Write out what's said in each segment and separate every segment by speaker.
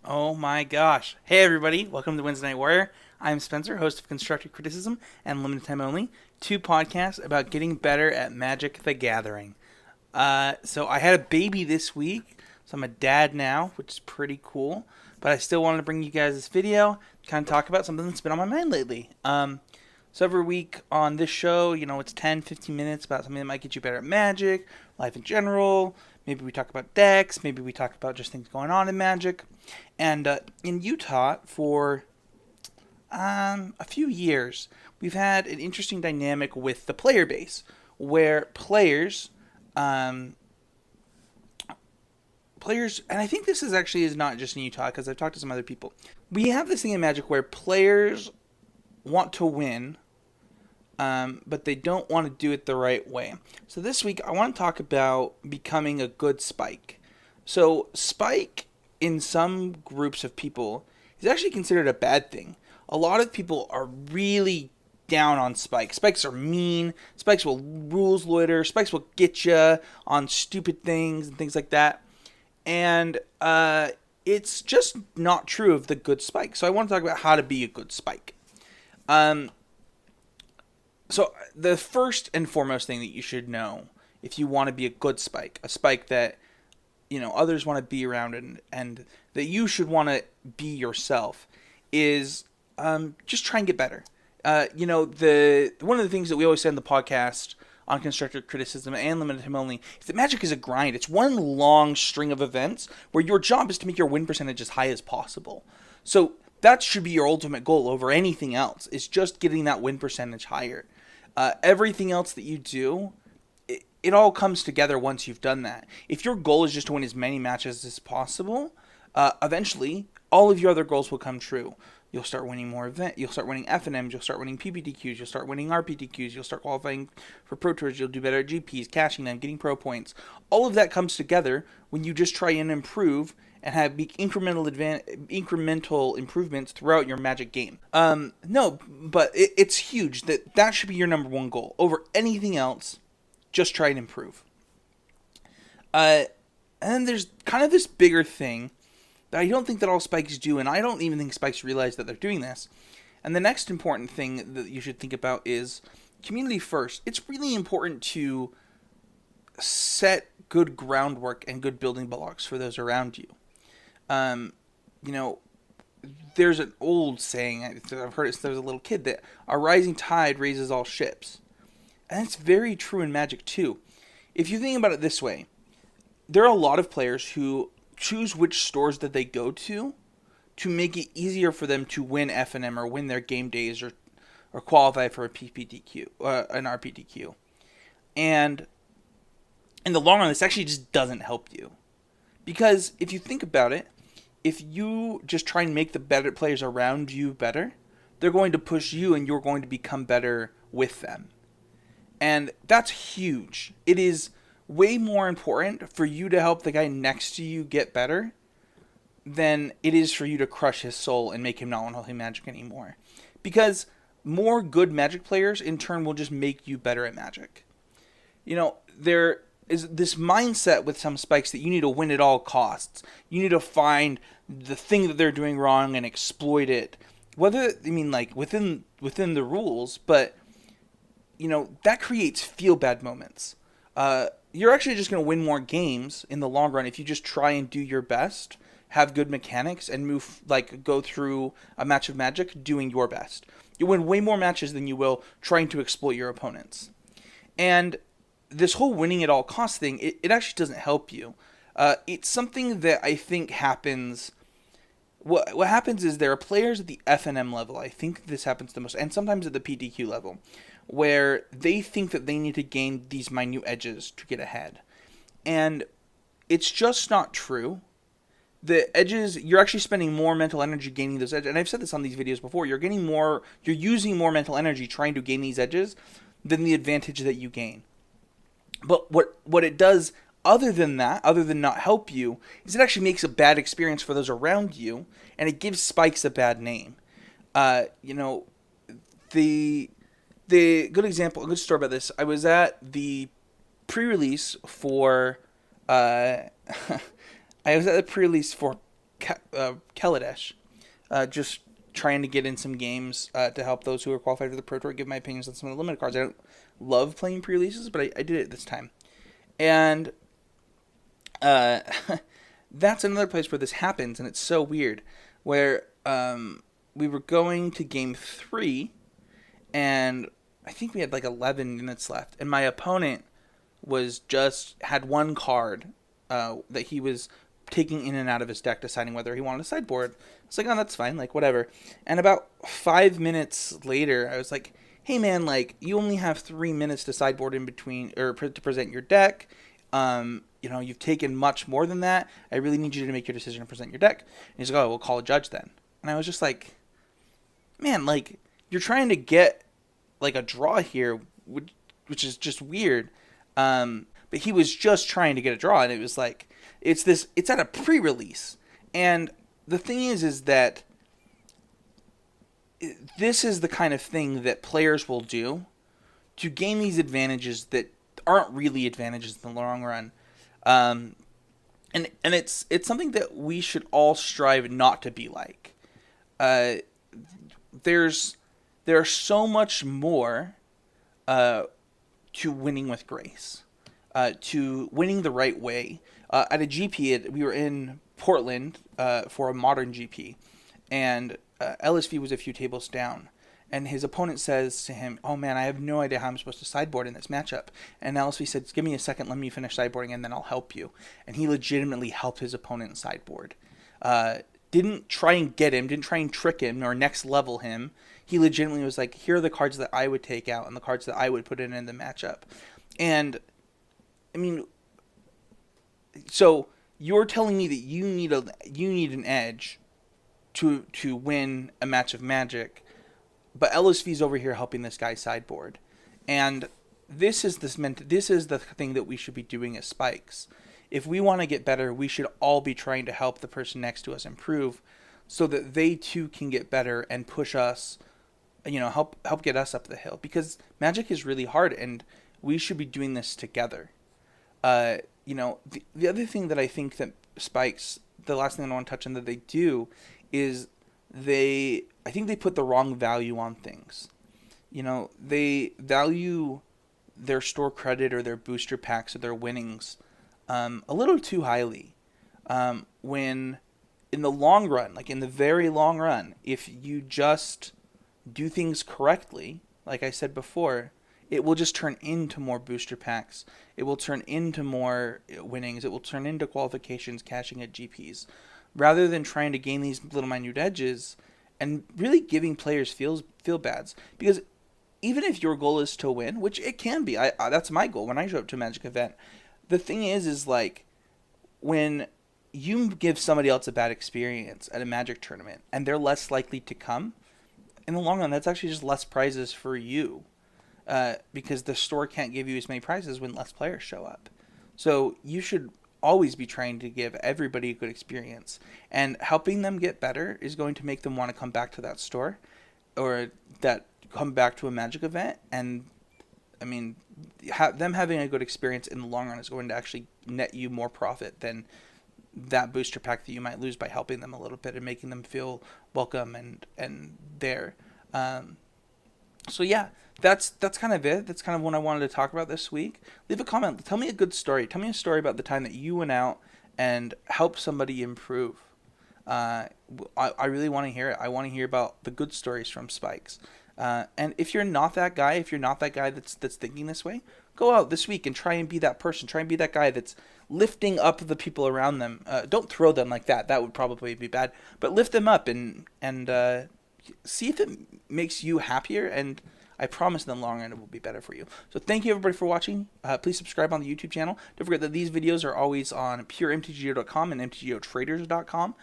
Speaker 1: Oh my gosh. Hey everybody, welcome to Wednesday Night Warrior. I'm Spencer, host of Constructive Criticism and Limited Time Only, two podcasts about getting better at Magic the Gathering. So I had a baby this week, so I'm a dad now, which is pretty cool. But I still wanted to bring you guys this video, kind of talk about something that's been on my mind lately. So every week on this show, it's 10, 15 minutes about something that might get you better at Magic, life in general. Maybe we talk about decks. Maybe we talk about just things going on in Magic. And in Utah, for a few years, we've had an interesting dynamic with the player base, where um, players, and I think this is not just in Utah because I've talked to some other people. We have this thing in Magic where players want to win, but they don't want to do it the right way. So this week, I want to talk about becoming a good spike. So spike in some groups of people is actually considered a bad thing. A lot of people are really down on spikes. Spikes are mean. Spikes will rules loiter. Spikes will get you on stupid things and things like that. And it's just not true of the good spike. So I want to talk about how to be a good spike. Um, so the first and foremost thing that you should know if you want to be a good spike, a spike that others want to be around and that you should want to be yourself, is just try and get better. The one of the things that we always say in the podcast on constructive criticism and limited time only is that Magic is a grind. It's one long string of events where your job is to make your win percentage as high as possible. So that should be your ultimate goal over anything else. Is just getting that win percentage higher. Everything else that you do, it all comes together once you've done that. If your goal is just to win as many matches as possible, eventually all of your other goals will come true. You'll start winning more events. You'll start winning FNMs. You'll start winning PPTQs. You'll start winning RPTQs. You'll start qualifying for Pro Tours. You'll do better at GPs, cashing them, getting pro points. All of that comes together when you just try and improve and have incremental improvements throughout your Magic game. No, but it's huge. That should be your number one goal over anything else. Just try and improve. And then there's kind of this bigger thing that I don't think that all spikes do, and I don't even think spikes realize that they're doing this. And the next important thing that you should think about is community first. It's really important to set good groundwork and good building blocks for those around you. Um, you know, there's an old saying, I've heard it since I was a little kid, that a rising tide raises all ships. And it's very true in Magic too. If you think about it this way, there are a lot of players who choose which stores that they go to make it easier for them to win FNM or win their game days or qualify for a PPTQ, an RPTQ. And in the long run, this actually just doesn't help you. Because if you think about it, if you just try and make the better players around you better, they're going to push you and you're going to become better with them. And that's huge. It is way more important for you to help the guy next to you get better than it is for you to crush his soul and make him not want to play Magic anymore. Because more good Magic players, in turn, will just make you better at Magic. There is this mindset with some spikes that you need to win at all costs. You need to find the thing that they're doing wrong and exploit it. Within the rules, but that creates feel bad moments. You're actually just going to win more games in the long run if you just try and do your best, have good mechanics, and go through a match of Magic doing your best. You'll win way more matches than you will trying to exploit your opponents. And this whole winning at all costs thing, it actually doesn't help you. It's something that I think happens. What happens is there are players at the FNM level, I think this happens the most, and sometimes at the PTQ level, where they think that they need to gain these minute edges to get ahead. And it's just not true. The edges, you're actually spending more mental energy gaining those edges. And I've said this on these videos before, you're using more mental energy trying to gain these edges than the advantage that you gain. But what it does, other than not help you, is it actually makes a bad experience for those around you, and it gives spikes a bad name. The good example, a good story about this, I was at the pre-release for, I was at the pre-release for Kaladesh, just trying to get in some games to help those who are qualified for the Pro Tour, give my opinions on some of the limited cards. I don't love playing pre-releases, but I did it this time. And uh, that's another place where this happens, and it's so weird, where we were going to game 3, and I think we had like 11 minutes left, and my opponent was just had one card that he was taking in and out of his deck, deciding whether he wanted a sideboard. It's like, oh, that's fine, like whatever. And about 5 minutes later, I was like, hey man, like you only have 3 minutes to sideboard in between or to present your deck. You've taken much more than that. I really need you to make your decision and present your deck. And he's like, oh, we'll call a judge then. And I was just like, man, like you're trying to get like a draw here, which is just weird. But he was just trying to get a draw, and it was like, it's at a pre-release. And the thing is that this is the kind of thing that players will do to gain these advantages that aren't really advantages in the long run. And it's something that we should all strive not to be like. There's so much more to winning with grace, to winning the right way. At a GP, we were in Portland for a modern GP, and LSV was a few tables down. And his opponent says to him, oh man, I have no idea how I'm supposed to sideboard in this matchup. And LSV said, give me a second, let me finish sideboarding, and then I'll help you. And he legitimately helped his opponent sideboard. Didn't try and get him, didn't try and trick him or next level him. He legitimately was like, here are the cards that I would take out and the cards that I would put in the matchup. And, I mean, so you're telling me that you need an edge to win a match of Magic, but LSV's over here helping this guy sideboard. And this is the thing that we should be doing as Spikes. If we want to get better, we should all be trying to help the person next to us improve so that they too can get better and push us, help get us up the hill. Because Magic is really hard, and we should be doing this together. The other thing that I think that Spikes, the last thing I want to touch on that they do is I think they put the wrong value on things. They value their store credit or their booster packs or their winnings a little too highly. When in the long run, like in the very long run, if you just do things correctly, like I said before, it will just turn into more booster packs. It will turn into more winnings. It will turn into qualifications, cashing at GPs. Rather than trying to gain these little minute edges and really giving players feel bads. Because even if your goal is to win, which it can be, that's my goal when I show up to a Magic event. The thing is like when you give somebody else a bad experience at a Magic tournament and they're less likely to come, in the long run, that's actually just less prizes for you. Because the store can't give you as many prizes when less players show up. So you should always be trying to give everybody a good experience. And helping them get better is going to make them want to come back to that store or that come back to a Magic event. And, I mean, them having a good experience in the long run is going to actually net you more profit than that booster pack that you might lose by helping them a little bit and making them feel welcome and there. So yeah, that's kind of it. That's kind of what I wanted to talk about this week. Leave a comment. Tell me a good story. Tell me a story about the time that you went out and helped somebody improve. I really want to hear it. I want to hear about the good stories from Spikes. And if you're not that guy, that's thinking this way, go out this week and try and be that person. Try and be that guy that's lifting up the people around them. Don't throw them like that. That would probably be bad. But lift them up and see if it makes you happier, and I promise in the long run it will be better for you. So thank you everybody for watching. Please subscribe on the YouTube channel. Don't forget that these videos are always on puremtgo.com and mtgotraders.com.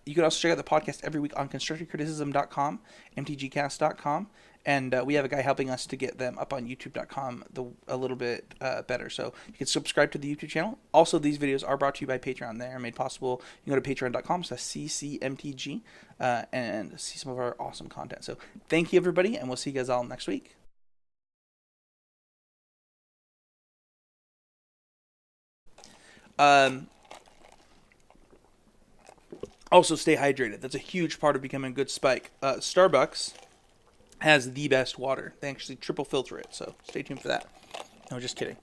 Speaker 1: You can also check out the podcast every week on constructivecriticism.com, mtgcast.com, and we have a guy helping us to get them up on youtube.com a little bit better. So you can subscribe to the YouTube channel. Also, these videos are brought to you by Patreon. They are made possible. You can go to patreon.com/ccmtg and see some of our awesome content. So thank you, everybody, and we'll see you guys all next week. Also, stay hydrated. That's a huge part of becoming a good spike. Starbucks has the best water. They actually triple filter it, so stay tuned for that. No, just kidding.